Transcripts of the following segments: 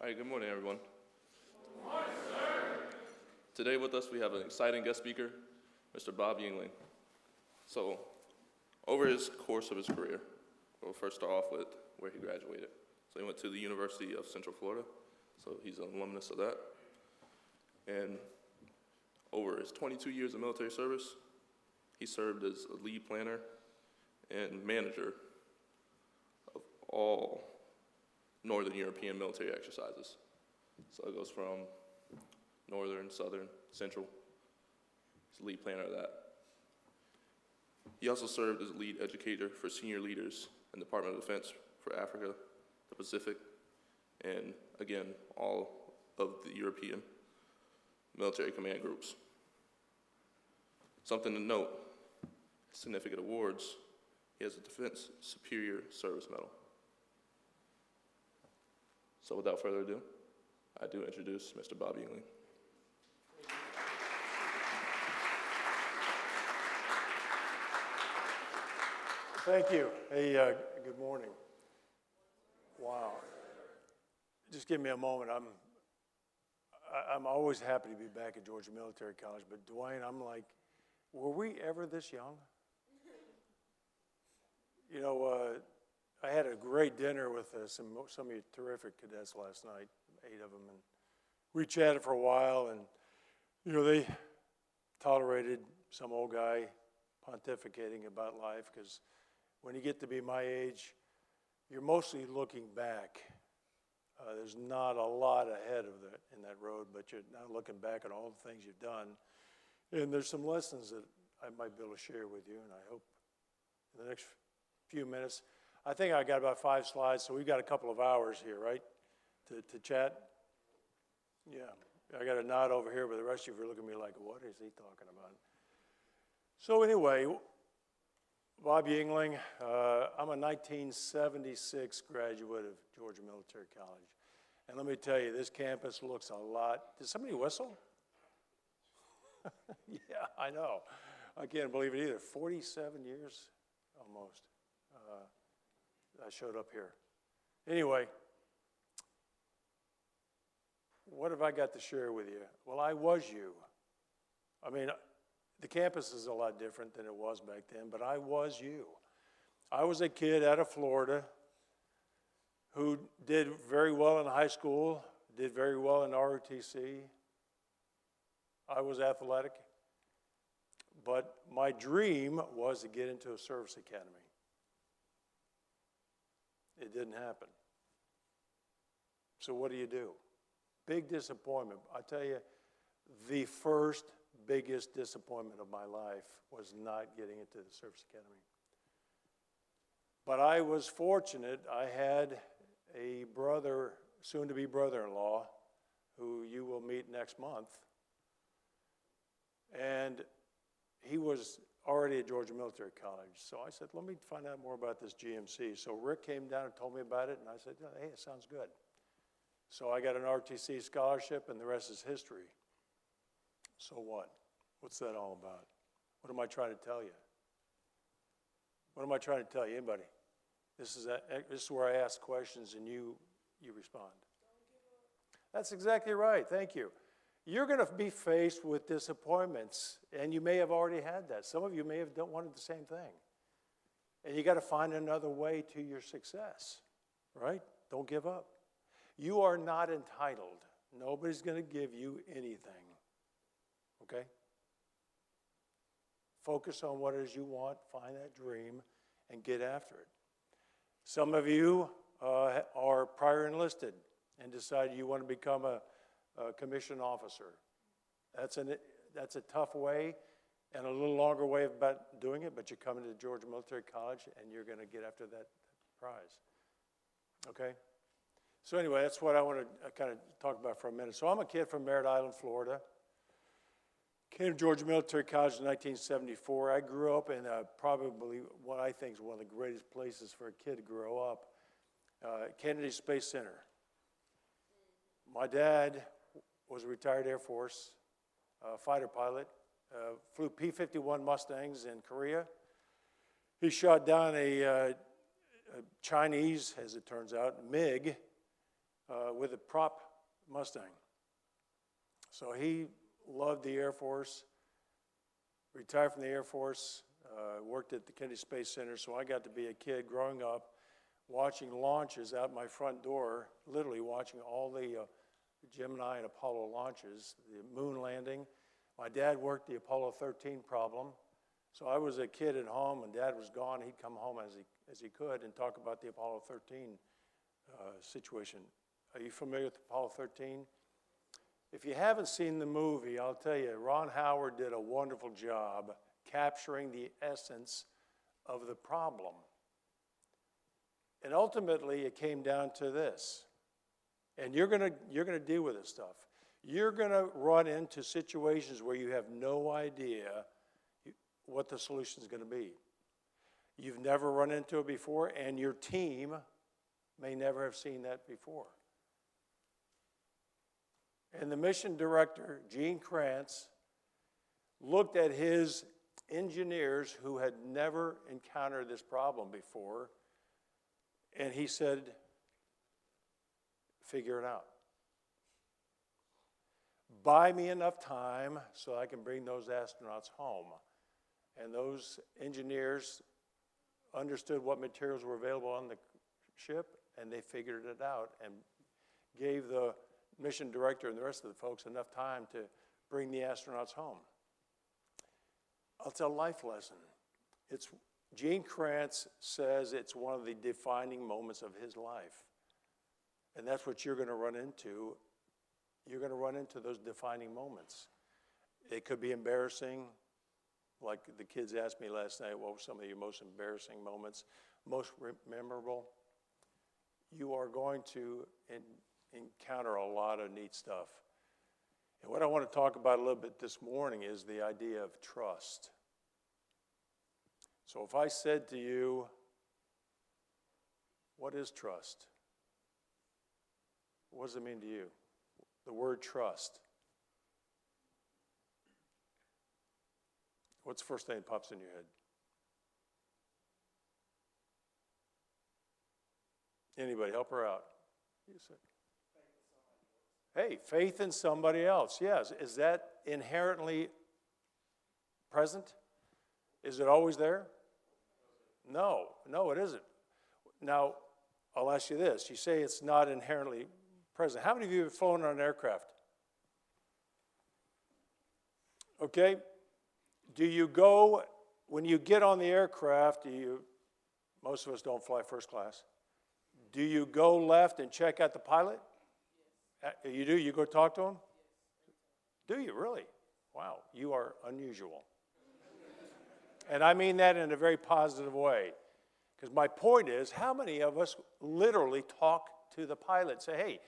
All right, good morning, everyone. Good morning, sir. Today with us, we have an exciting guest speaker, Mr. Bob Yingling. So, over his course of his career, we'll first start off with where he graduated. So he went to the University of Central Florida, so he's an alumnus of that. And over his 22 years of military service, he served as a lead planner and manager of all Northern European military exercises. So it goes from Northern, Southern, Central. He's the lead planner of that. He also served as lead educator for senior leaders in the Department of Defense for Africa, the Pacific, and again, all of the European military command groups. Something to note, significant awards, he has a Defense Superior Service Medal. So without further ado, I do introduce Mr. Bob Yingling. Thank you. Hey, good morning. Wow. Just give me a moment. I'm always happy to be back at Georgia Military College, but Dwayne, I'm like, were we ever this young? You know, I had a great dinner with some of you terrific cadets last night, 8 of them, and we chatted for a while, and you know, they tolerated some old guy pontificating about life, because when you get to be my age, you're mostly looking back. There's not a lot ahead of in that road, but you're now looking back at all the things you've done, and there's some lessons that I might be able to share with you, and I hope in the next few minutes. I think I got about 5 slides, so we've got a couple of hours here, right, to chat? Yeah, I got a nod over here, but the rest of you are looking at me like, what is he talking about? So anyway, Bob Yingling, I'm a 1976 graduate of Georgia Military College. And let me tell you, this campus looks a lot. Did somebody whistle? Yeah, I know. I can't believe it either. 47 years, almost. I showed up here. Anyway, what have I got to share with you? Well, I was you. I mean, the campus is a lot different than it was back then, but I was you. I was a kid out of Florida who did very well in high school, did very well in ROTC. I was athletic, but my dream was to get into a service academy. It didn't happen. So what do? Big disappointment. I tell you, the first biggest disappointment of my life was not getting into the service academy. But I was fortunate. I had a brother, soon-to-be brother-in-law, who you will meet next month. And he was already at Georgia Military College. So I said, let me find out more about this GMC. So Rick came down and told me about it, and I said, hey, it sounds good. So I got an RTC scholarship, and the rest is history. So what? What's that all about? What am I trying to tell you? What am I trying to tell you? Anybody? This is where I ask questions, and you respond. That's exactly right. Thank you. You're going to be faced with disappointments, and you may have already had that. Some of you may have wanted the same thing. And you got to find another way to your success, right? Don't give up. You are not entitled. Nobody's going to give you anything, okay? Focus on what it is you want, find that dream, and get after it. Some of you are prior enlisted and decided you want to become a commissioned officer. That's a tough way and a little longer way about doing it, but you're coming to Georgia Military College and you're going to get after that prize. Okay? So anyway, that's what I want to kind of talk about for a minute. So I'm a kid from Merritt Island, Florida. Came to Georgia Military College in 1974. I grew up in probably what I think is one of the greatest places for a kid to grow up, Kennedy Space Center. My dad was a retired Air Force fighter pilot, flew P-51 Mustangs in Korea. He shot down a Chinese, as it turns out, MiG with a prop Mustang. So he loved the Air Force, retired from the Air Force, worked at the Kennedy Space Center, so I got to be a kid growing up watching launches out my front door, literally watching all the Gemini and Apollo launches, the moon landing. My dad worked the Apollo 13 problem, so I was a kid at home and Dad was gone. He'd come home as he could and talk about the Apollo 13 situation. Are you familiar with Apollo 13? If you haven't seen the movie, I'll tell you, Ron Howard did a wonderful job capturing the essence of the problem. And ultimately, it came down to this. And you're gonna deal with this stuff. You're gonna run into situations where you have no idea what the solution is gonna be. You've never run into it before, and your team may never have seen that before. And the mission director, Gene Kranz, looked at his engineers who had never encountered this problem before, and he said, figure it out. Buy me enough time so I can bring those astronauts home. And those engineers understood what materials were available on the ship, and they figured it out and gave the mission director and the rest of the folks enough time to bring the astronauts home. It's a life lesson. Gene Kranz says it's one of the defining moments of his life. And that's what you're going to run into. You're going to run into those defining moments. It could be embarrassing, like the kids asked me last night, what were some of your most embarrassing moments, most memorable? You are going to encounter a lot of neat stuff. And what I want to talk about a little bit this morning is the idea of trust. So if I said to you, what is trust? What does it mean to you? The word trust. What's the first thing that pops in your head? Anybody, help her out. You said. Hey, faith in somebody else. Yes. Is that inherently present? Is it always there? No, it isn't. Now, I'll ask you this. You say it's not inherently present. How many of you have flown on an aircraft? Okay. Do you go, when you get on the aircraft, most of us don't fly first class. Do you go left and check out the pilot? You do? You go talk to him? Do you really? Wow, you are unusual. And I mean that in a very positive way. Because my point is, how many of us literally talk to the pilot? Say, hey,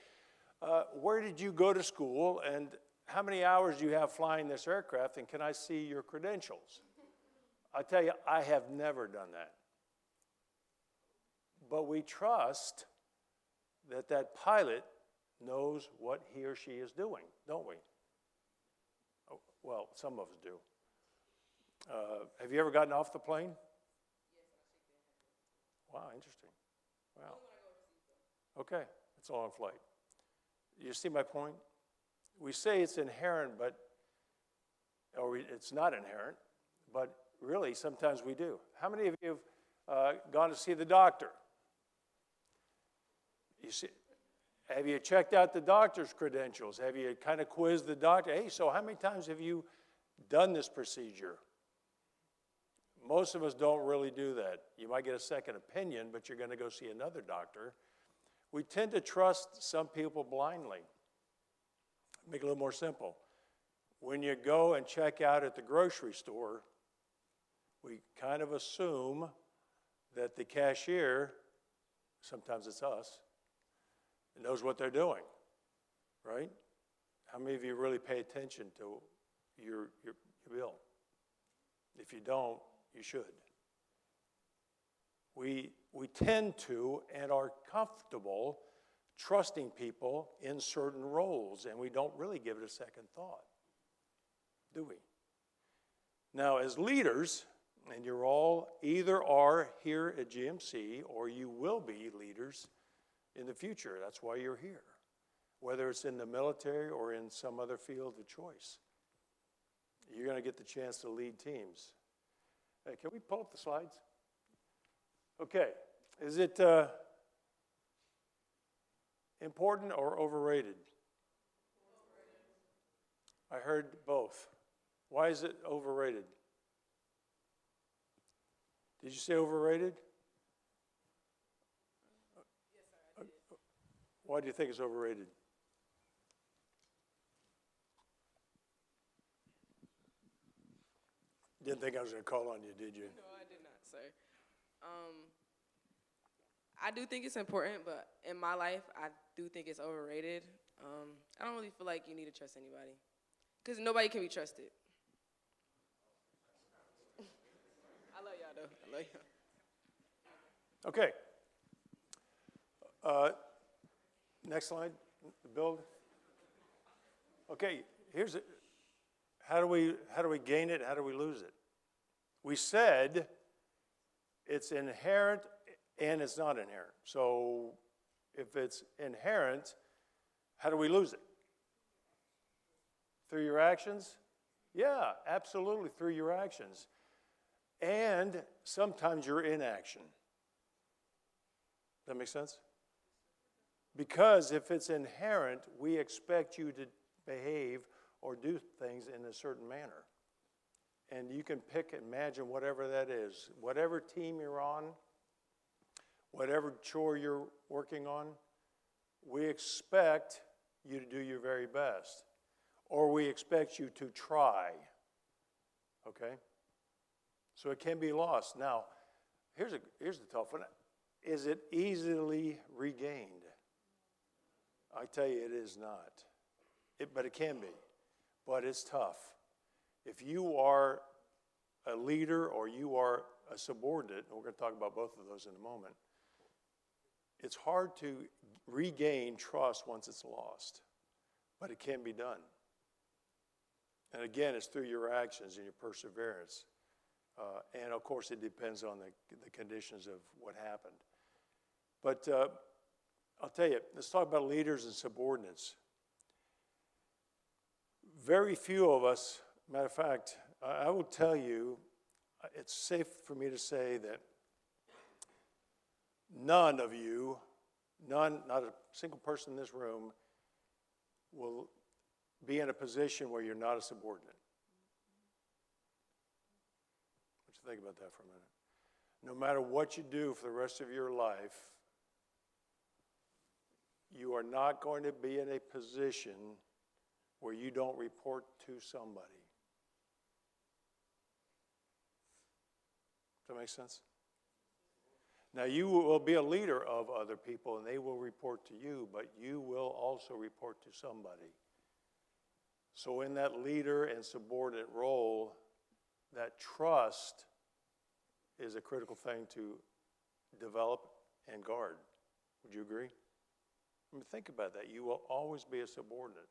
where did you go to school? And how many hours do you have flying this aircraft? And can I see your credentials? I tell you, I have never done that. But we trust that that pilot knows what he or she is doing, don't we? Oh, well, some of us do. Have you ever gotten off the plane? Wow, interesting. Wow. Okay, it's a long flight. You see my point? We say it's inherent, or it's not inherent, but really sometimes we do. How many of you have gone to see the doctor? You see, have you checked out the doctor's credentials? Have you kind of quizzed the doctor? Hey, so how many times have you done this procedure? Most of us don't really do that. You might get a second opinion, but you're going to go see another doctor. We tend to trust some people blindly. Make it a little more simple. When you go and check out at the grocery store, we kind of assume that the cashier, sometimes it's us, knows what they're doing, right? How many of you really pay attention to your bill? If you don't, you should. We tend to and are comfortable trusting people in certain roles, and we don't really give it a second thought, do we? Now, as leaders, and you're all either are here at GMC or you will be leaders in the future. That's why you're here. whether it's in the military or in some other field of choice. You're going to get the chance to lead teams. Hey, can we pull up the slides? Okay, is it important or overrated? I heard both. Why is it overrated? Did you say overrated? Yes, sir, I did. Why do you think it's overrated? Didn't think I was going to call on you, did you? No, I did not, sir. I do think it's important, but in my life, I do think it's overrated. I don't really feel like you need to trust anybody, because nobody can be trusted. I love y'all, though. I love y'all. Okay. Next slide, the build. Okay, here's it. How do we gain it? How do we lose it? We said it's inherent and it's not inherent. So if it's inherent, how do we lose it? Through your actions? Yeah, absolutely, through your actions. And sometimes your inaction. Does that make sense? Because if it's inherent, we expect you to behave or do things in a certain manner. And you can pick, imagine whatever that is. Whatever team you're on, whatever chore you're working on, we expect you to do your very best. Or we expect you to try. Okay? So it can be lost. Now, here's the tough one. Is it easily regained? I tell you, it is not. But it can be. But it's tough. If you are a leader or you are a subordinate, and we're going to talk about both of those in a moment, it's hard to regain trust once it's lost. But it can be done. And again, it's through your actions and your perseverance. And of course, it depends on the conditions of what happened. But I'll tell you, let's talk about leaders and subordinates. Very few of us, matter of fact, I will tell you, it's safe for me to say that none of you, not a single person in this room, will be in a position where you're not a subordinate. What you think about that for a minute? No matter what you do for the rest of your life, you are not going to be in a position where you don't report to somebody. Does that make sense? Now, you will be a leader of other people, and they will report to you, but you will also report to somebody. So in that leader and subordinate role, that trust is a critical thing to develop and guard. Would you agree? I mean, think about that. You will always be a subordinate.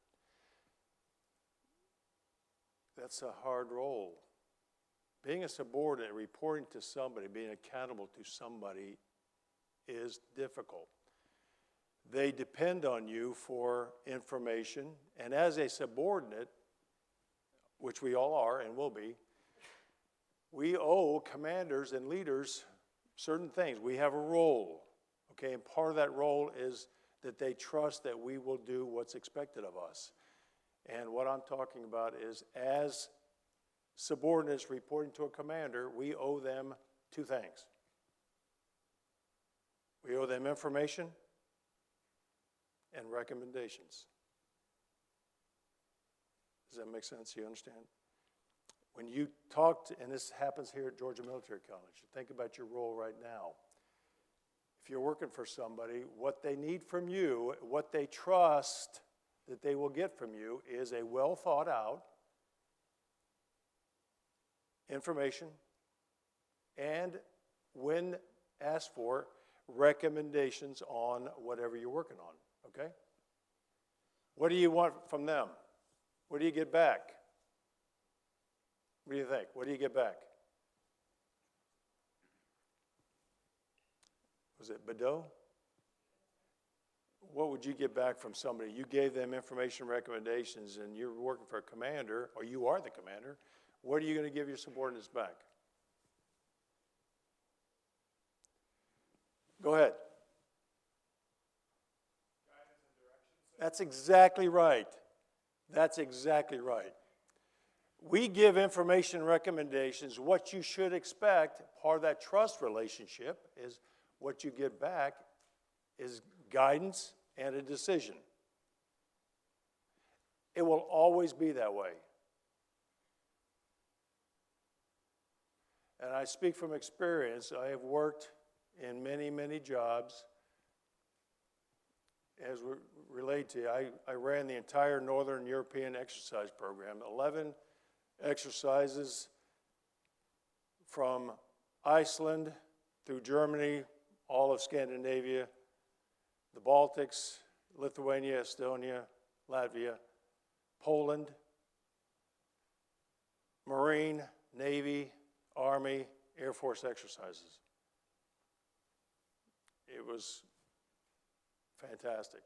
That's a hard role. Being a subordinate, reporting to somebody, being accountable to somebody is difficult. They depend on you for information, and as a subordinate, which we all are and will be, we owe commanders and leaders certain things. We have a role, okay, and part of that role is that they trust that we will do what's expected of us. And what I'm talking about is, as subordinates reporting to a commander, we owe them two things. We owe them information and recommendations. Does that make sense? You understand? When you talk to, and this happens here at Georgia Military College, think about your role right now. If you're working for somebody, what they need from you, what they trust that they will get from you is a well thought out information and, when asked for, recommendations on whatever you're working on, okay? What do you want from them? What do you get back? What do you think? What do you get back? Was it Badeau? what would you get back from somebody? You gave them information recommendations and you're working for a commander, or you are the commander. What are you going to give your subordinates back? Go ahead. That's exactly right. That's exactly right. We give information recommendations. What you should expect, part of that trust relationship, is what you get back is guidance and a decision. It will always be that way. And I speak from experience. I have worked in many, many jobs. As we relate to, I ran the entire Northern European exercise program, 11 exercises from Iceland through Germany, all of Scandinavia, the Baltics, Lithuania, Estonia, Latvia, Poland, Marine, Navy, Army, Air Force exercises. It was fantastic.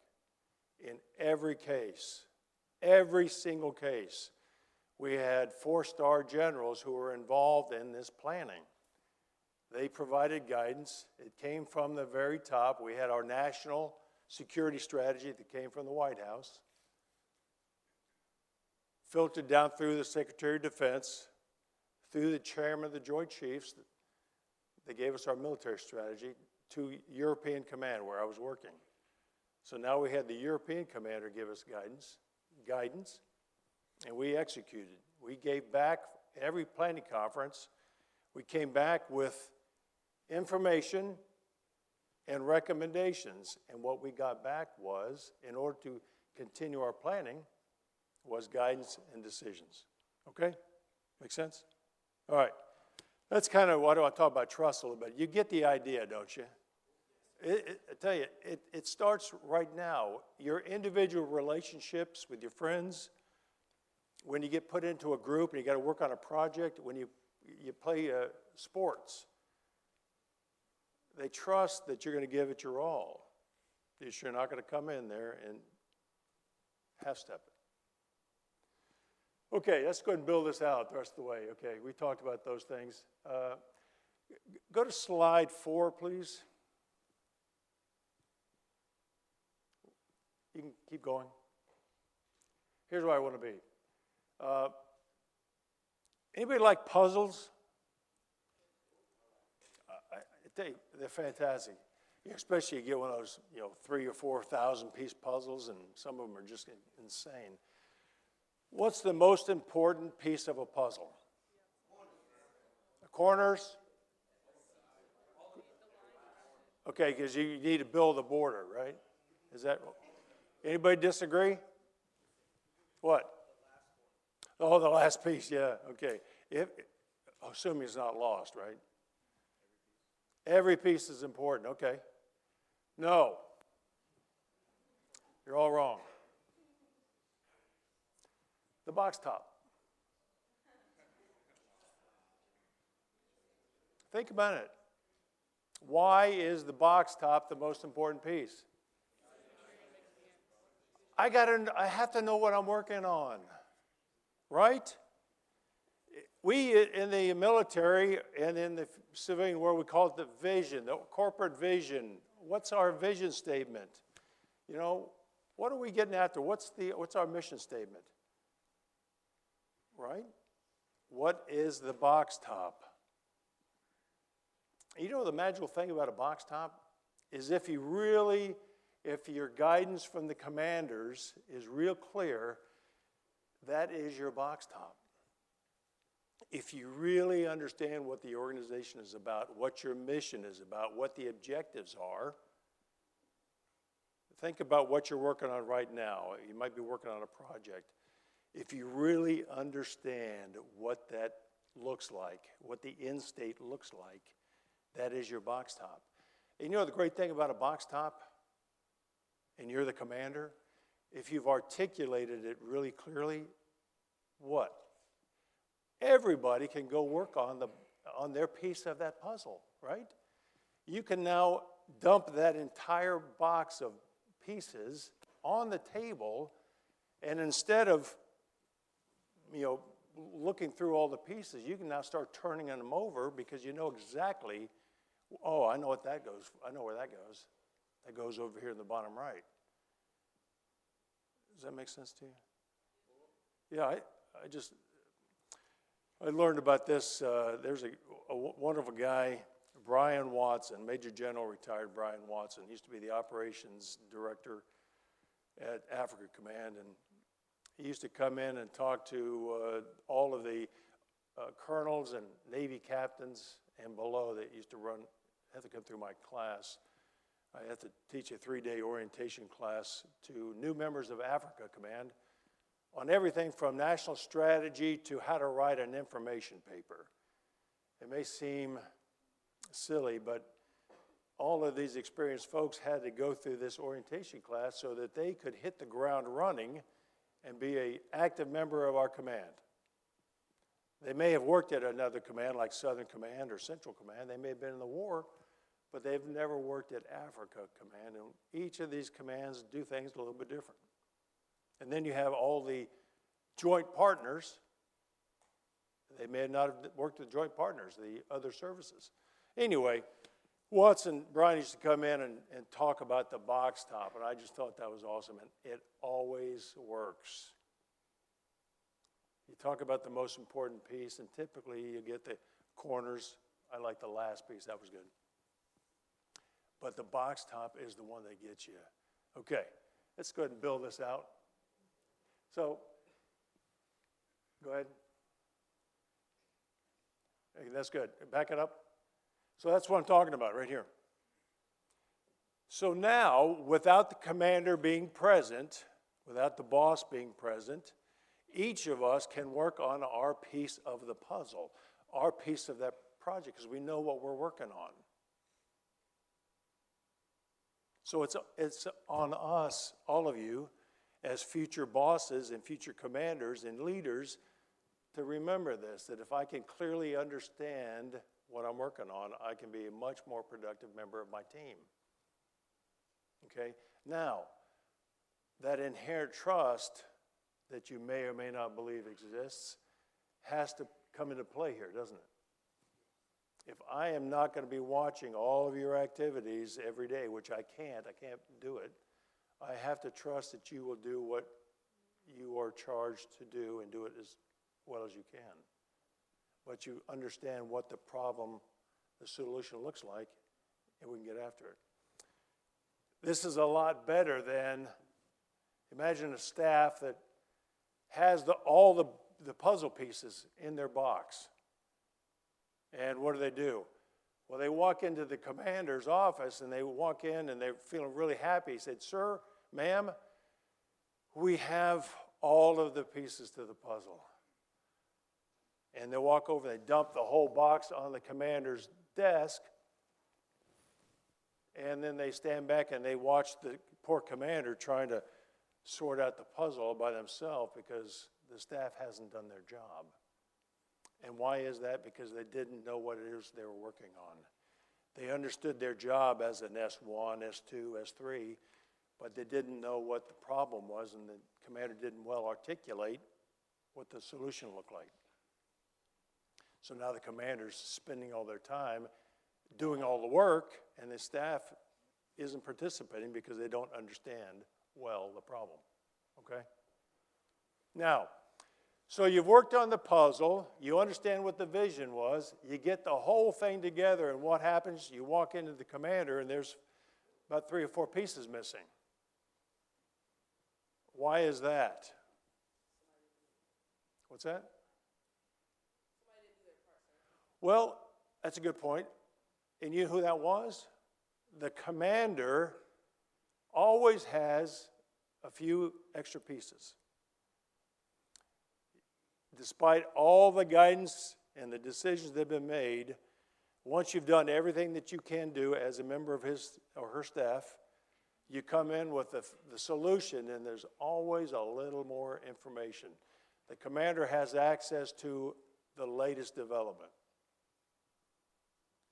In every case, every single case, we had 4-star generals who were involved in this planning. They provided guidance. It came from the very top. We had our national security strategy that came from the White House, filtered down through the Secretary of Defense, through the chairman of the Joint Chiefs. They gave us our military strategy to European Command, where I was working. So now we had the European commander give us guidance, and we executed. We gave back every planning conference. We came back with information and recommendations, and what we got back was, in order to continue our planning, was guidance and decisions. Okay? Make sense? All right. That's kind of what I talk about trust a little bit. You get the idea, don't you? I tell you, it starts right now. Your individual relationships with your friends, when you get put into a group and you got to work on a project, when you play sports, they trust that you're going to give it your all. You're not going to come in there and half-step it. Okay, let's go ahead and build this out the rest of the way. Okay, we talked about those things. Go to slide 4, please. You can keep going. Here's where I want to be. Anybody like puzzles? I tell you, they're fantastic. Especially you get one of those, 3,000 or 4,000 piece puzzles, and some of them are just insane. What's the most important piece of a puzzle? The corners? Okay, because you need to build a border, right? Is that? Anybody disagree? What? Oh, the last piece, yeah, okay. Assuming it's not lost, right? Every piece is important, okay. No. You're all wrong. The box top. Think about it. Why is the box top the most important piece? I have to know what I'm working on, right? We, in the military and in the civilian world, we call it the vision, the corporate vision. What's our vision statement? What are we getting after? What's our mission statement? Right? What is the box top? The magical thing about a box top is if your guidance from the commanders is real clear, that is your box top. If you really understand what the organization is about, what your mission is about, what the objectives are, think about what you're working on right now. You might be working on a project. If you really understand what that looks like, what the end state looks like, that is your box top. And the great thing about a box top, and you're the commander, if you've articulated it really clearly, what? Everybody can go work on their piece of that puzzle, right? You can now dump that entire box of pieces on the table, and instead of, looking through all the pieces, you can now start turning them over because you know exactly, oh, I know what that goes, I know where that goes. That goes over here in the bottom right. Does that make sense to you? Yeah, I learned about this. There's a wonderful guy, Brian Watson, Major General retired Brian Watson. He used to be the operations director at Africa Command, and he used to come in and talk to all of the colonels and Navy captains and below that used to have to come through my class. I had to teach a 3-day orientation class to new members of Africa Command on everything from national strategy to how to write an information paper. It may seem silly, but all of these experienced folks had to go through this orientation class so that they could hit the ground running and be an active member of our command. They may have worked at another command like Southern Command or Central Command. They may have been in the war, but they've never worked at Africa Command. And each of these commands do things a little bit different. And then you have all the joint partners. They may not have worked with joint partners, the other services. Anyway, Watson, Brian used to come in and talk about the box top, and I just thought that was awesome, and it always works. You talk about the most important piece, and typically you get the corners. I like the last piece, that was good. But the box top is the one that gets you. Okay, let's go ahead and build this out. So, go ahead. Okay, that's good. Back it up. So that's what I'm talking about right here. So now, without the commander being present, without the boss being present, each of us can work on our piece of the puzzle, our piece of that project, because we know what we're working on. So it's on us, all of you, as future bosses and future commanders and leaders, to remember this, that if I can clearly understand what I'm working on, I can be a much more productive member of my team. Okay? Now, that inherent trust that you may or may not believe exists has to come into play here, doesn't it? If I am not going to be watching all of your activities every day, which I can't do it, I have to trust that you will do what you are charged to do and do it as well as you can. But you understand what the problem, the solution looks like, and we can get after it. This is a lot better than, imagine a staff that has all the puzzle pieces in their box. And what do? Well, they walk into the commander's office, and they walk in, and they're feeling really happy. He said, "Sir, ma'am, we have all of the pieces to the puzzle." And they walk over, they dump the whole box on the commander's desk, and then they stand back and they watch the poor commander trying to sort out the puzzle all by themselves because the staff hasn't done their job. And why is that? Because they didn't know what it is they were working on. They understood their job as an S1, S2, S3, but they didn't know what the problem was, and the commander didn't well articulate what the solution looked like. So now the commander's spending all their time doing all the work, and the staff isn't participating because they don't understand well the problem, okay? Now, so you've worked on the puzzle, you understand what the vision was, you get the whole thing together, and what happens? You walk into the commander, and there's about 3 or 4 pieces missing. Why is that? What's that? Well, that's a good point. And you know who that was? The commander always has a few extra pieces. Despite all the guidance and the decisions that have been made, once you've done everything that you can do as a member of his or her staff, you come in with the solution, and there's always a little more information. The commander has access to the latest development.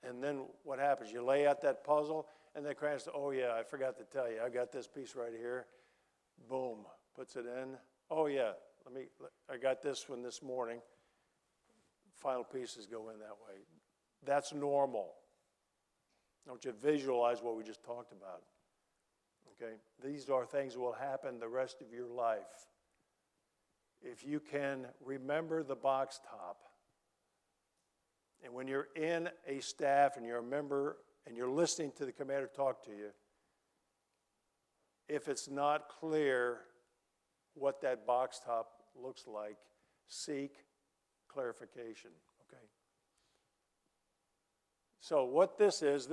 And then what happens? You lay out that puzzle, and then Cranston, oh yeah, I forgot to tell you, I got this piece right here. Boom, puts it in. Oh yeah, I got this one this morning. Final pieces go in that way. That's normal. I want you to visualize what we just talked about. Okay, these are things that will happen the rest of your life. If you can remember the box top, and when you're in a staff and you're a member and you're listening to the commander talk to you, if it's not clear what that box top looks like, seek clarification, okay? So what this is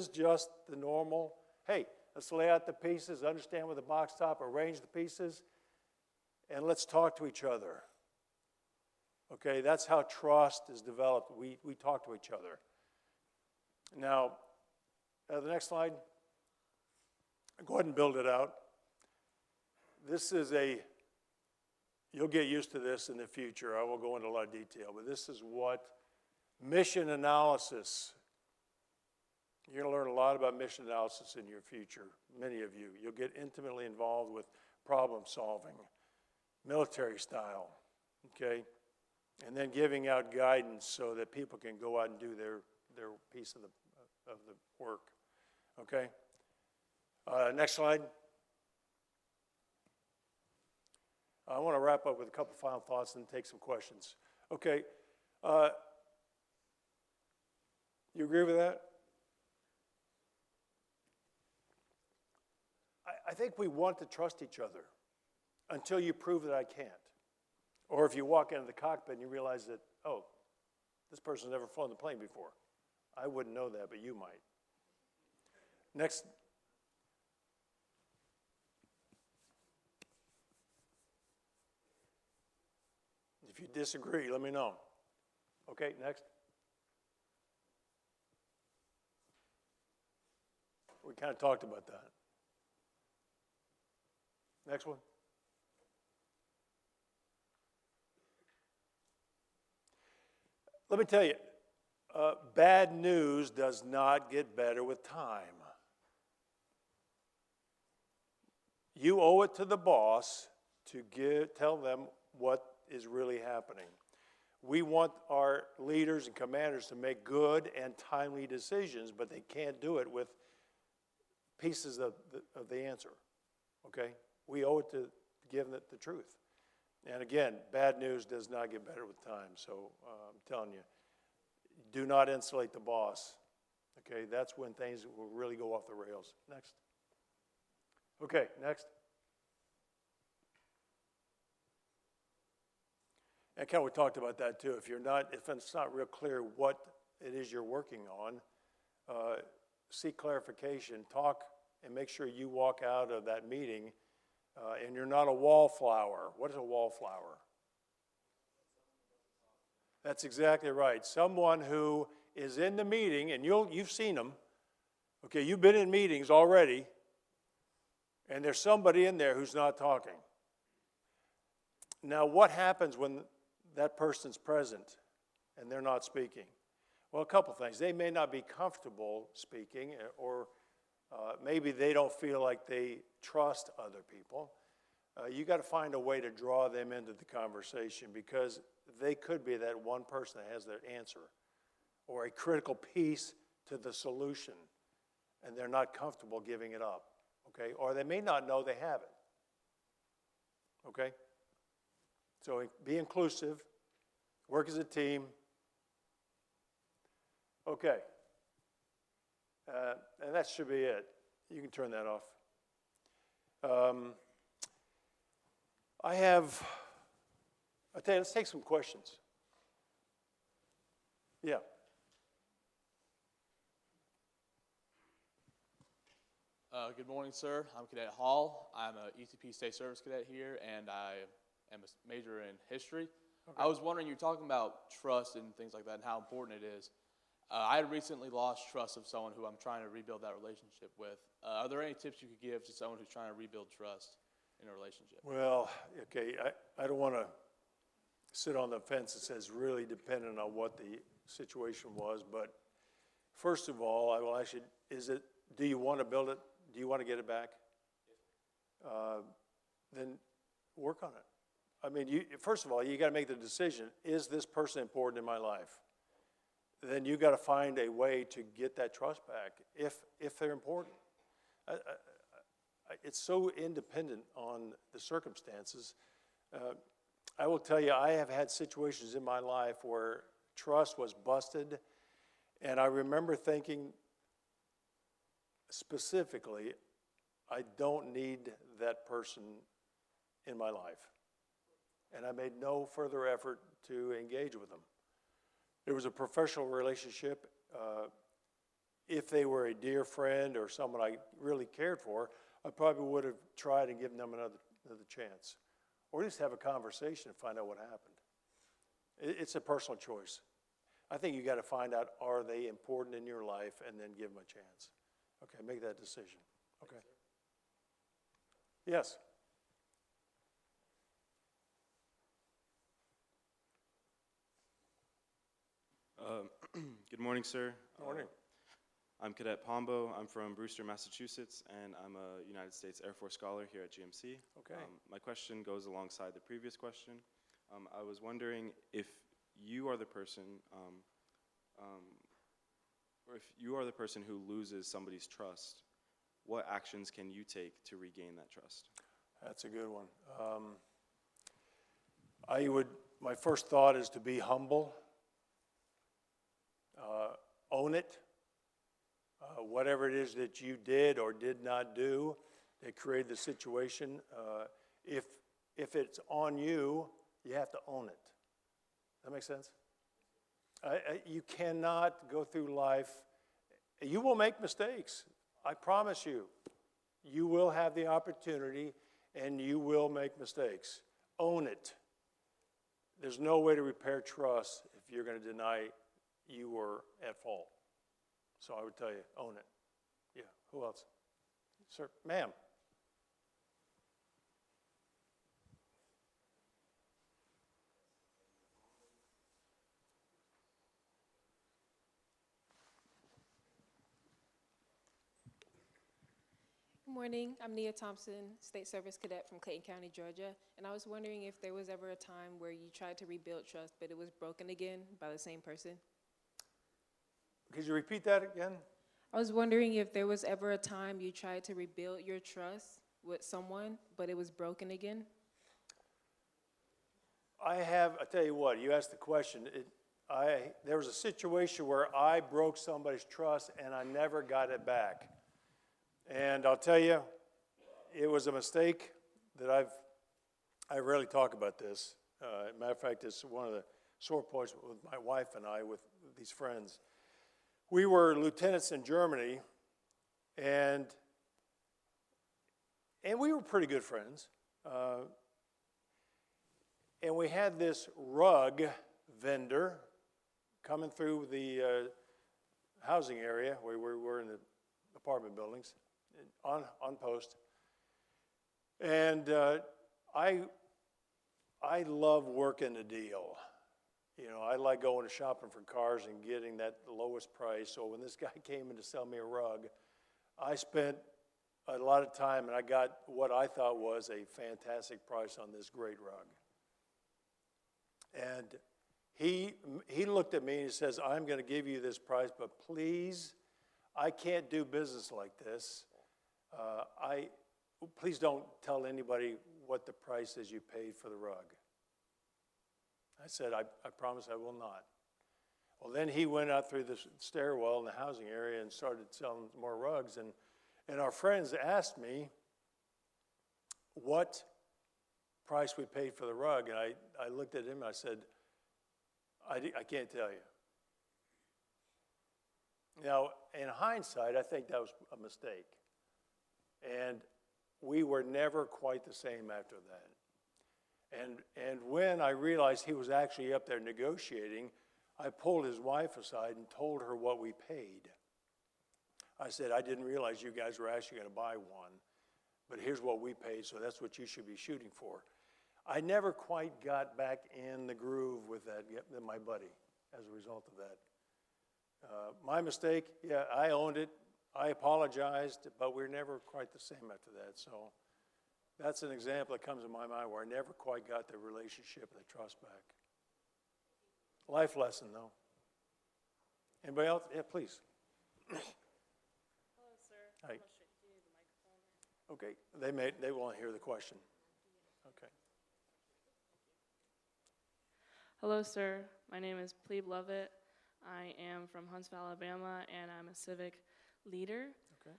just the normal, hey, let's lay out the pieces, understand what the box top, arrange the pieces, and let's talk to each other. Okay, that's how trust is developed. We talk to each other. Now, the next slide. Go ahead and build it out. This is you'll get used to this in the future. I won't go into a lot of detail, but this is what mission analysis. You're going to learn a lot about mission analysis in your future, many of you. You'll get intimately involved with problem solving, military style, okay? And then giving out guidance so that people can go out and do their piece of the work, okay? Next slide. I want to wrap up with a couple final thoughts and take some questions. Okay, you agree with that? I think we want to trust each other until you prove that I can't. Or if you walk into the cockpit and you realize that, oh, this person's never flown the plane before. I wouldn't know that, but you might. Next. If you disagree, let me know. Okay, next. We kind of talked about that. Next one. Let me tell you, bad news does not get better with time. You owe it to the boss to tell them what is really happening. We want our leaders and commanders to make good and timely decisions, but they can't do it with pieces of the answer, okay? We owe it to give it the truth. And again, bad news does not get better with time, so I'm telling you, do not insulate the boss, okay? That's when things will really go off the rails. Next. Okay, next. And kind of we talked about that too. If it's not real clear what it is you're working on, seek clarification, talk, and make sure you walk out of that meeting and you're not a wallflower. What is a wallflower? That's exactly right. Someone who is in the meeting, and you've seen them. Okay, you've been in meetings already, and there's somebody in there who's not talking. Now, what happens when that person's present and they're not speaking? Well, a couple things. They may not be comfortable speaking, or maybe they don't feel like they trust other people. You got to find a way to draw them into the conversation, because they could be that one person that has their answer or a critical piece to the solution, and they're not comfortable giving it up, okay? Or they may not know they have it, okay? So be inclusive, work as a team. Okay, and that should be it. You can turn that off. I'll tell you, let's take some questions. Yeah. Good morning, sir. I'm Cadet Hall. I'm a ETP State Service Cadet here, and I am a major in history. Okay. I was wondering, you're talking about trust and things like that and how important it is. I had recently lost trust of someone who I'm trying to rebuild that relationship with. Are there any tips you could give to someone who's trying to rebuild trust in a relationship? Well, okay, I don't want to sit on the fence that says really dependent on what the situation was, but First of all, I will ask you, do you want to build it? Do you want to get it back? Then work on it. I mean, first of all, you got to make the decision, is this person important in my life? Then you got to find a way to get that trust back if they're important. It's so independent on the circumstances. I will tell you, I have had situations in my life where trust was busted, and I remember thinking specifically, I don't need that person in my life. And I made no further effort to engage with them. It was a professional relationship. If they were a dear friend or someone I really cared for, I probably would have tried and given them another chance. Or at least have a conversation and find out what happened. It's a personal choice. I think you got to find out, are they important in your life, and then give them a chance. Okay, make that decision. Okay. Yes. Good morning, sir. Morning. I'm Cadet Pombo. I'm from Brewster, Massachusetts, and I'm a United States Air Force scholar here at GMC. Okay. My question goes alongside the previous question. I was wondering if you are the person, or if you are the person who loses somebody's trust, what actions can you take to regain that trust? That's a good one. My first thought is to be humble. Own it. Whatever it is that you did or did not do that created the situation, if it's on you, you have to own it. That make sense? You cannot go through life. You will make mistakes. I promise you. You will have the opportunity, and you will make mistakes. Own it. There's no way to repair trust if you're going to deny you were at fault. So I would tell you, own it. Yeah, who else? Sir, ma'am. Good morning. I'm Nia Thompson, State Service Cadet from Clayton County, Georgia. And I was wondering if there was ever a time where you tried to rebuild trust, but it was broken again by the same person? Could you repeat that again? I was wondering if there was ever a time you tried to rebuild your trust with someone, but it was broken again? I tell you what, you asked the question. There was a situation where I broke somebody's trust and I never got it back. And I'll tell you, it was a mistake that I rarely talk about this. Matter of fact, it's one of the sore points with my wife and I with these friends. We were lieutenants in Germany, and we were pretty good friends. And we had this rug vendor coming through the housing area where we were in the apartment buildings on post. And I love working the deal. You know, I like going to shopping for cars and getting that lowest price. So when this guy came in to sell me a rug, I spent a lot of time and I got what I thought was a fantastic price on this great rug. And he looked at me and he says, I'm going to give you this price, but please, I can't do business like this. Please don't tell anybody what the price is you paid for the rug. I said, I promise I will not. Well, then he went out through the stairwell in the housing area and started selling more rugs. And our friends asked me what price we paid for the rug. And I looked at him and I said, I can't tell you. Now, in hindsight, I think that was a mistake. And we were never quite the same after that. And when I realized he was actually up there negotiating, I pulled his wife aside and told her what we paid. I said, I didn't realize you guys were actually going to buy one, but here's what we paid, so that's what you should be shooting for. I never quite got back in the groove with my buddy as a result of that. My mistake, yeah, I owned it. I apologized, but we're never quite the same after that. So that's an example that comes to my mind where I never quite got the relationship and the trust back. Life lesson, though. Anybody else? Yeah, please. Hello, sir. Hi. I'm not sure. Do you need the microphone? Okay, they want to hear the question. Okay. Hello, sir. My name is Plebe Lovett. I am from Huntsville, Alabama, and I'm a civic leader. Okay.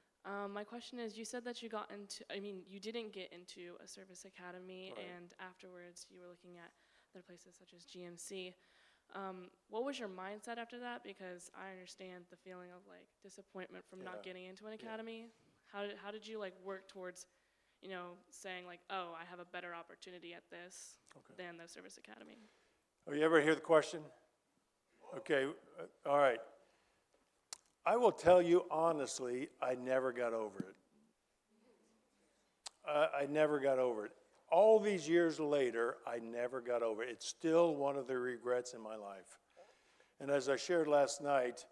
My question is, you said that you got into, you didn't get into a service academy, Right. and afterwards you were looking at other places such as GMC. What was your mindset after that? Because I understand the feeling of like disappointment from not Yeah. getting into an academy. How did you like work towards, saying like, oh, I have a better opportunity at this Okay. than the service academy? Oh, you ever hear the question? Okay, all right. I will tell you honestly, I never got over it. I never got over it. All these years later, I never got over it. It's still one of the regrets in my life. And as I shared last night,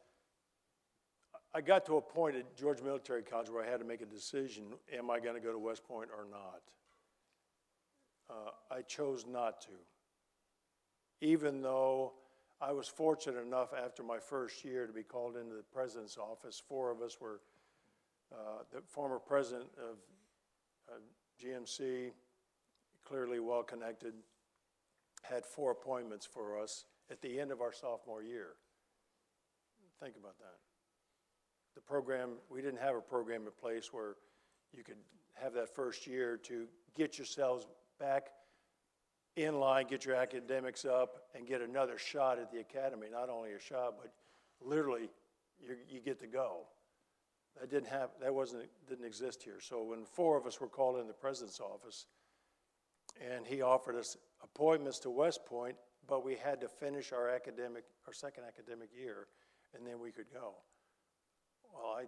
I got to a point at Georgia Military College where I had to make a decision, am I going to go to West Point or not? I chose not to. Even though I was fortunate enough after my first year to be called into the president's office. 4 of us were, the former president of GMC, clearly well-connected, had 4 appointments for us at the end of our sophomore year. Think about that. The program, we didn't have a program in place where you could have that first year to get yourselves back in line, get your academics up, and get another shot at the academy. Not only a shot, but literally you get to go. That didn't exist here. So when 4 of us were called in the president's office, and he offered us appointments to West Point, but we had to finish our second academic year, and then we could go. Well, I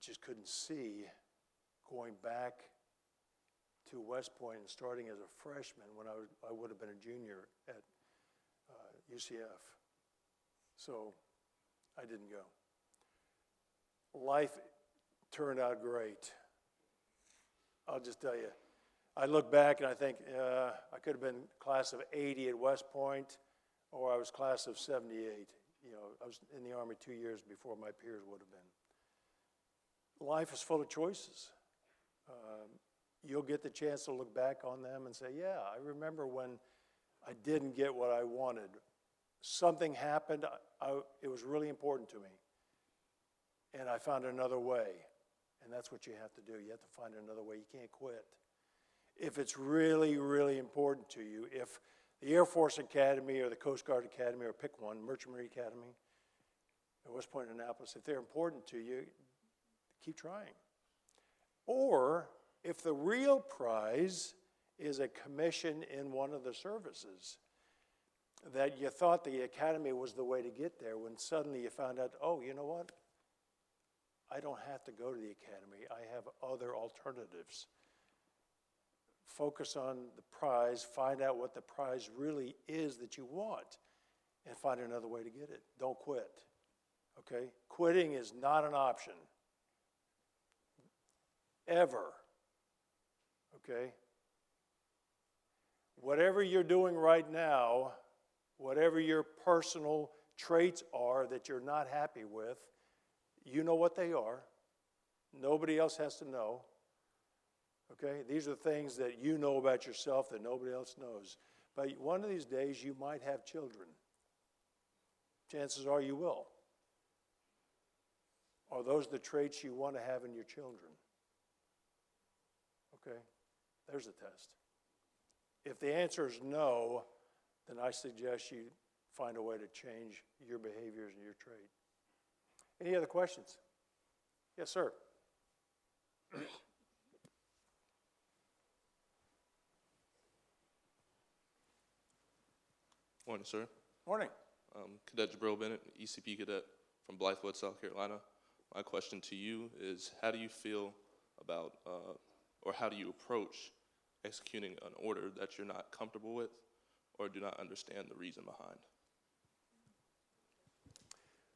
just couldn't see going back to West Point and starting as a freshman when I would have been a junior at UCF. So I didn't go. Life turned out great. I'll just tell you. I look back and I think I could have been class of 80 at West Point, or I was class of 78. I was in the Army 2 years before my peers would have been. Life is full of choices. You'll get the chance to look back on them and say, yeah, I remember when I didn't get what I wanted. Something happened, it was really important to me, and I found another way, and that's what you have to do. You have to find another way. You can't quit. If it's really, really important to you, if the Air Force Academy or the Coast Guard Academy, or pick one, Merchant Marine Academy, or West Point, Annapolis, if they're important to you, keep trying. Or if the real prize is a commission in one of the services, that you thought the academy was the way to get there, when suddenly you found out, oh, you know what? I don't have to go to the academy. I have other alternatives. Focus on the prize, find out what the prize really is that you want, and find another way to get it. Don't quit, okay? Quitting is not an option, ever, okay? Whatever you're doing right now, whatever your personal traits are that you're not happy with, you know what they are. Nobody else has to know. Okay? These are things that you know about yourself that nobody else knows. But one of these days you might have children. Chances are you will. Are those the traits you want to have in your children? Okay? There's a test. If the answer is no, then I suggest you find a way to change your behaviors and your trait. Any other questions? Yes, sir. Morning, sir. Morning. Cadet Jabril Bennett, ECP cadet from Blythewood, South Carolina. My question to you is, how do you feel about, or how do you approach executing an order that you're not comfortable with or do not understand the reason behind?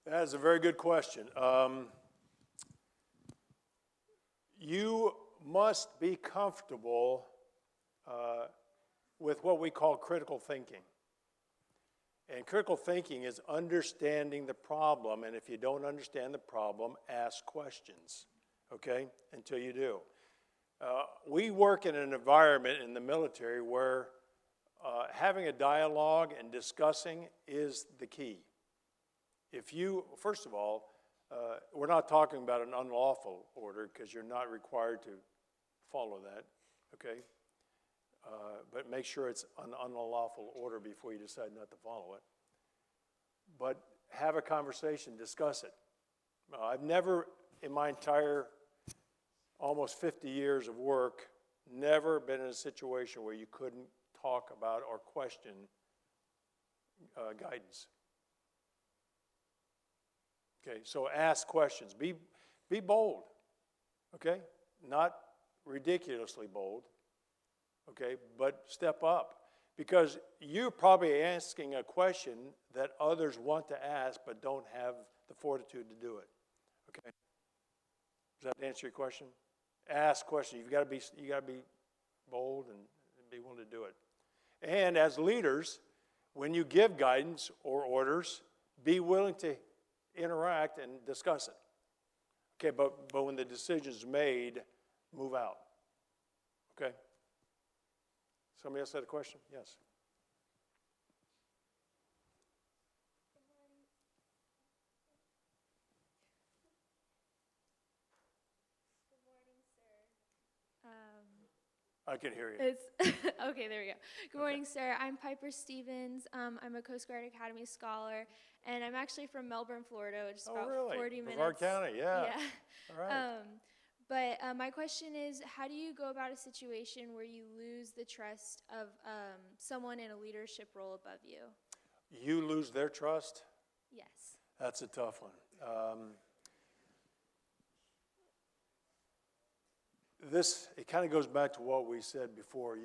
That is a very good question. You must be comfortable with what we call critical thinking. And critical thinking is understanding the problem, and if you don't understand the problem, ask questions, okay, until you do. We work in an environment in the military where having a dialogue and discussing is the key. If you, first of all, we're not talking about an unlawful order because you're not required to follow that, okay? But make sure it's an unlawful order before you decide not to follow it. But have a conversation, discuss it. I've never, in my entire almost 50 years of work, never been in a situation where you couldn't talk about or question guidance. Okay, so ask questions. Be bold, okay? Not ridiculously bold, okay? But step up. Because you're probably asking a question that others want to ask but don't have the fortitude to do it, okay? Does that answer your question? Ask questions. You got to be bold and be willing to do it. And as leaders, when you give guidance or orders, be willing to interact and discuss it. Okay, but when the decision's made, move out. Okay? Somebody else had a question? Yes. I can hear you. It's okay, there we go. Good morning, sir. I'm Piper Stevens. I'm a Coast Guard Academy scholar, and I'm actually from Melbourne, Florida, which is about 40 minutes. Brevard County, yeah. All right. But my question is, how do you go about a situation where you lose the trust of someone in a leadership role above you? You lose their trust? Yes. That's a tough one. It kind of goes back to what we said before.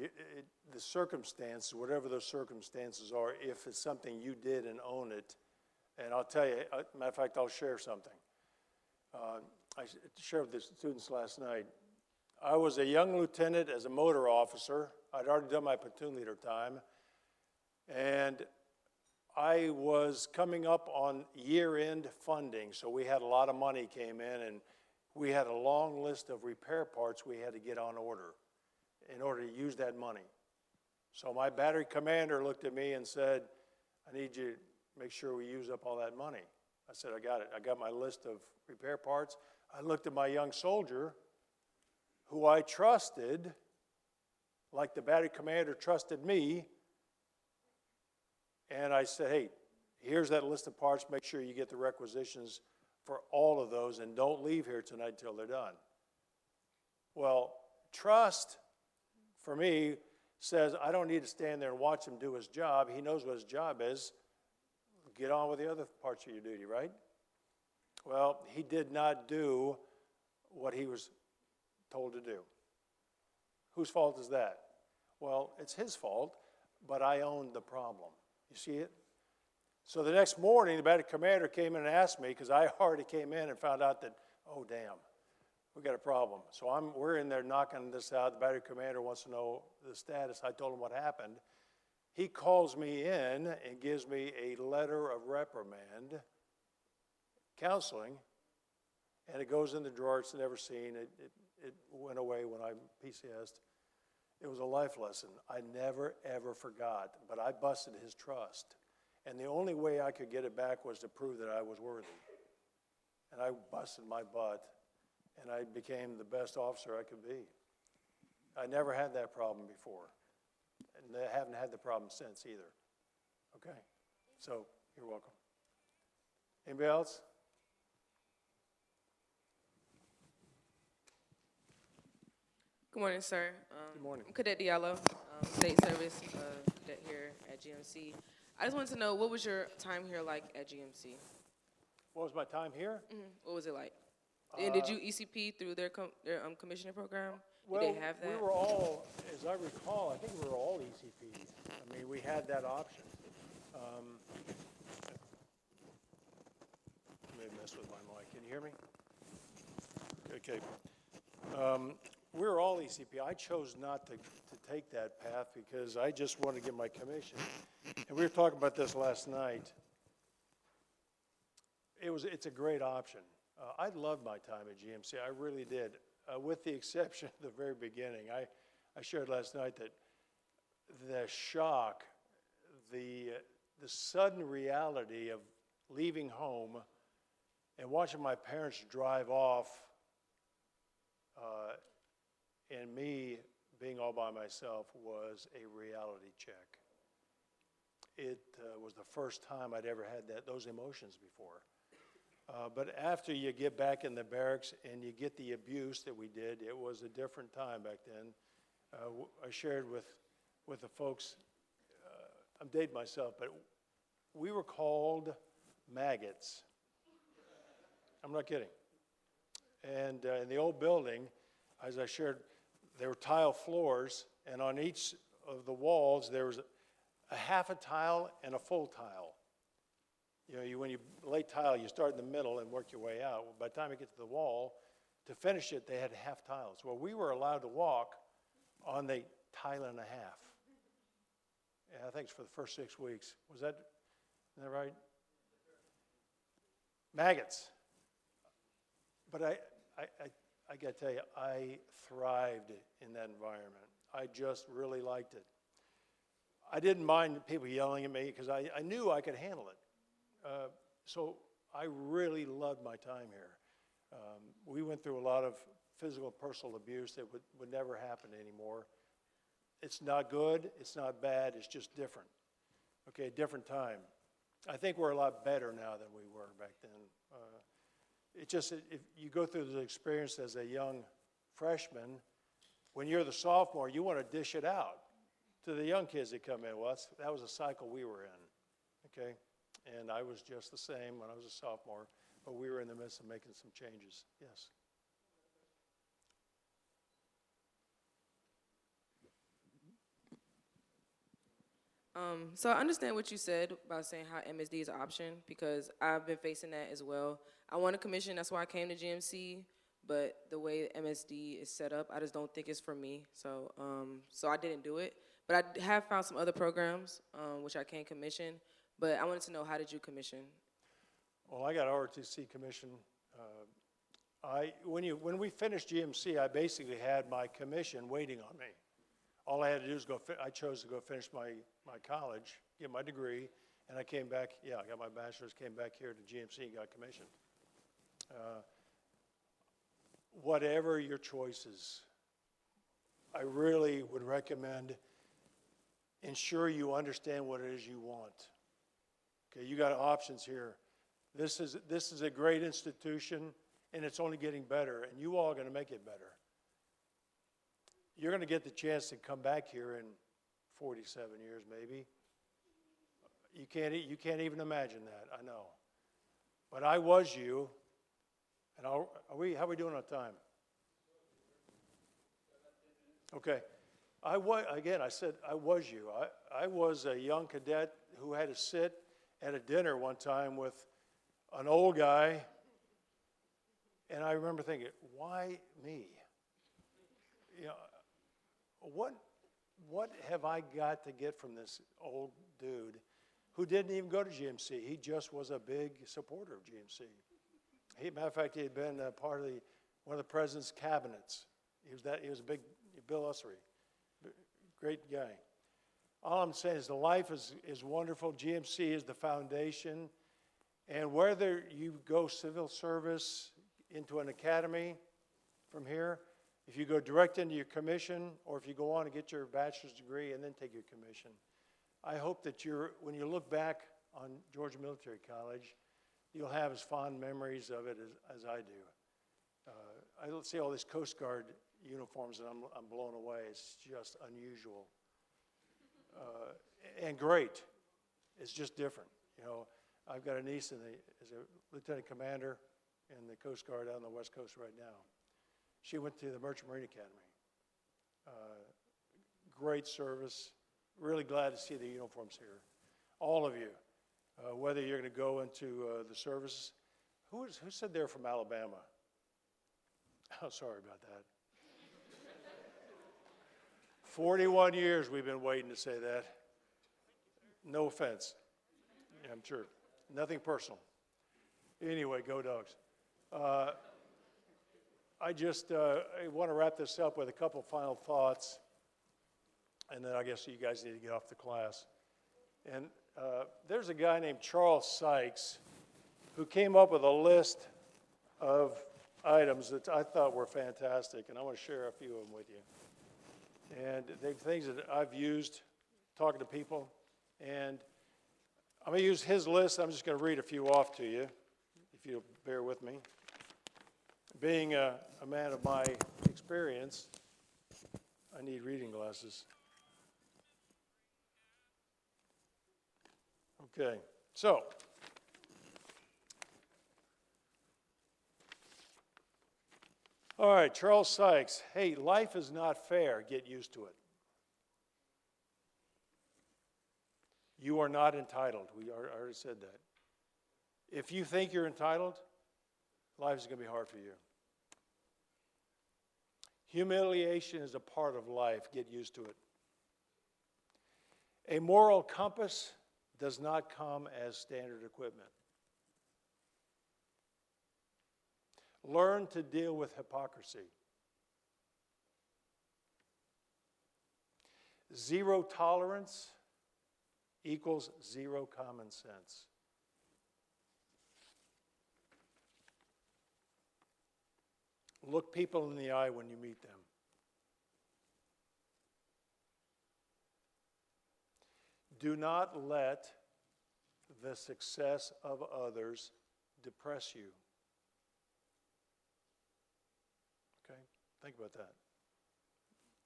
The circumstances, whatever those circumstances are, if it's something you did and own it, and I'll tell you, matter of fact, I'll share something. I shared with the students last night. I was a young lieutenant as a motor officer. I'd already done my platoon leader time, and I was coming up on year-end funding, so we had a lot of money came in, and we had a long list of repair parts we had to get on order in order to use that money. So my battery commander looked at me and said, I need you to make sure we use up all that money. I said, I got it. I got my list of repair parts. I looked at my young soldier who I trusted, like the battery commander trusted me, and I said, hey, here's that list of parts. Make sure you get the requisitions for all of those, and don't leave here tonight until they're done. Well, trust, for me, says I don't need to stand there and watch him do his job. He knows what his job is. Get on with the other parts of your duty, right? Well, he did not do what he was told to do. Whose fault is that? Well, it's his fault, but I owned the problem. You see it? So the next morning, the battery commander came in and asked me, because I already came in and found out that, oh, damn, we got a problem. So we're in there knocking this out. The battery commander wants to know the status. I told him what happened. He calls me in and gives me a letter of reprimand, counseling, and it goes in the drawer. It's never seen. It went away when I PCS'd. It was a life lesson. I never, ever forgot, but I busted his trust. And the only way I could get it back was to prove that I was worthy. And I busted my butt, and I became the best officer I could be. I never had that problem before, and I haven't had the problem since either. Okay? So, you're welcome. Anybody else? Good morning, sir. Good morning. I'm Cadet Diallo, State Service Cadet here at GMC. I just wanted to know, what was your time here like at GMC? What was my time here? What was it like? And did you ECP through their commissioning program? Well, Did they have that? we were all, as I recall, I think we were all ECPs. I mean, we had that option. Maybe mess with my mic. Can you hear me? Okay. We're all ECP. I chose not to take that path because I just wanted to get my commission. And we were talking about this last night. It's a great option. I loved my time at GMC. I really did, with the exception of the very beginning. I shared last night that the shock, the sudden reality of leaving home and watching my parents drive off and me being all by myself was a reality check. It was the first time I'd ever had those emotions before. But after you get back in the barracks and you get the abuse that we did, it was a different time back then. I shared with the folks, I'm dating myself, but we were called maggots. I'm not kidding. And in the old building, as I shared, there were tile floors, and on each of the walls there was a half a tile and a full tile. You know, when you lay tile, you start in the middle and work your way out. Well, by the time you get to the wall, to finish it, they had half tiles. Well, we were allowed to walk on the tile and a half. Yeah, I think it's for the first 6 weeks. Isn't that right? Maggots. But I got to tell you, I thrived in that environment. I just really liked it. I didn't mind people yelling at me because I knew I could handle it. So I really loved my time here. We went through a lot of physical and personal abuse that would never happen anymore. It's not good, it's not bad, it's just different. Okay, different time. I think we're a lot better now than we were back then. If you go through the experience as a young freshman, when you're the sophomore, you want to dish it out to the young kids that come in. Well, that was a cycle we were in, okay? And I was just the same when I was a sophomore, but we were in the midst of making some changes. Yes. So I understand what you said about saying how MSD is an option because I've been facing that as well. I want a commission, that's why I came to GMC, but the way MSD is set up, I just don't think it's for me. So I didn't do it. But I have found some other programs which I can commission, but I wanted to know, how did you commission? Well, I got ROTC commission. When we finished GMC, I basically had my commission waiting on me. All I had to do was I chose to go finish my college, get my degree, and I came back, I got my bachelor's, came back here to GMC and got commissioned. Whatever your choices, I really would recommend ensure you understand what it is you want. Okay, you got options here. This is a great institution, and it's only getting better, and you all are going to make it better. You're going to get the chance to come back here in 47 years, maybe. You can't even imagine that, I know. But I was you, and how are we doing on time? Okay. I said I was you. I was a young cadet who had to sit at a dinner one time with an old guy, and I remember thinking, why me? You know, what have I got to get from this old dude who didn't even go to GMC? He just was a big supporter of GMC. Matter of fact, he had been part of one of the president's cabinets. He was a big Bill Ussery, great guy. All I'm saying is the life is wonderful. GMC is the foundation, and whether you go civil service into an academy from here, if you go direct into your commission, or if you go on and get your bachelor's degree and then take your commission, I hope that when you look back on Georgia Military College, you'll have as fond memories of it as I do. I see all these Coast Guard uniforms and I'm blown away. It's just unusual and great. It's just different. You know, I've got a niece as a lieutenant commander in the Coast Guard out on the West Coast right now. She went to the Merchant Marine Academy. Great service. Really glad to see the uniforms here. All of you, whether you're going to go into the service, Who said they're from Alabama? Oh, sorry about that. 41 years we've been waiting to say that. No offense. Yeah, I'm sure. Nothing personal. Anyway, go Dogs. I want to wrap this up with a couple final thoughts, and then I guess you guys need to get off the class. And there's a guy named Charles Sykes who came up with a list of items that I thought were fantastic, and I want to share a few of them with you. And they're things that I've used talking to people, and I'm going to use his list. I'm just going to read a few off to you, if you'll bear with me. Being a man of my experience, I need reading glasses. Okay, so all right, Charles Sykes. Hey, life is not fair. Get used to it. You are not entitled. I already said that. If you think you're entitled, life is going to be hard for you. Humiliation is a part of life. Get used to it. A moral compass does not come as standard equipment. Learn to deal with hypocrisy. Zero tolerance equals zero common sense. Look people in the eye when you meet them. Do not let the success of others depress you. Okay? Think about that.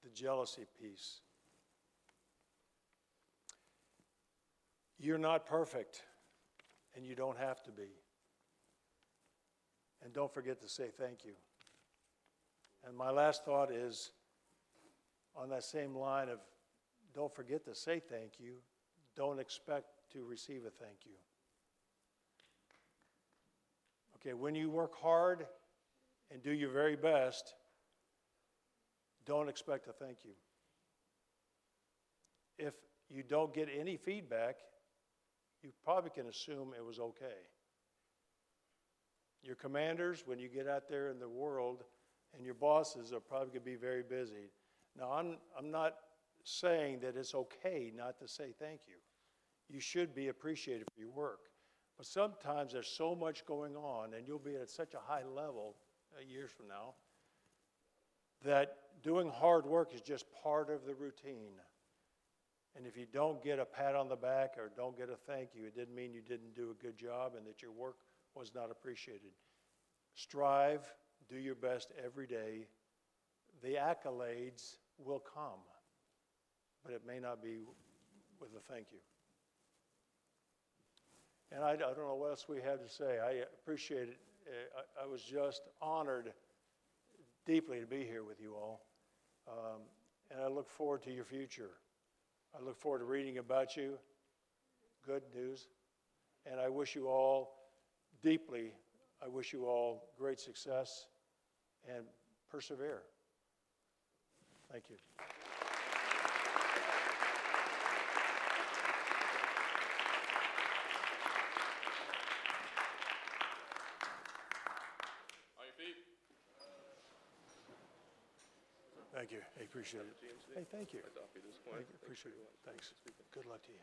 The jealousy piece. You're not perfect, and you don't have to be. And don't forget to say thank you. And my last thought is on that same line of don't forget to say thank you, don't expect to receive a thank you. Okay, when you work hard and do your very best, don't expect a thank you. If you don't get any feedback, you probably can assume it was okay. Your commanders, when you get out there in the world, and your bosses are probably going to be very busy. Now, I'm not saying that it's okay not to say thank you. You should be appreciated for your work. But sometimes there's so much going on, and you'll be at such a high level years from now, that doing hard work is just part of the routine. And if you don't get a pat on the back or don't get a thank you, it didn't mean you didn't do a good job and that your work was not appreciated. Strive, do your best every day. The accolades will come, but it may not be with a thank you. And I don't know what else we have to say. I appreciate it. I was just honored deeply to be here with you all. And I look forward to your future. I look forward to reading about you. Good news. And I wish you all deeply, I wish you all great success and persevere. Thank you. On your feet. Thank you. I appreciate it. Hey, thank you. Adopt you this Thank point. you. Appreciate it. Thanks. Good luck to you.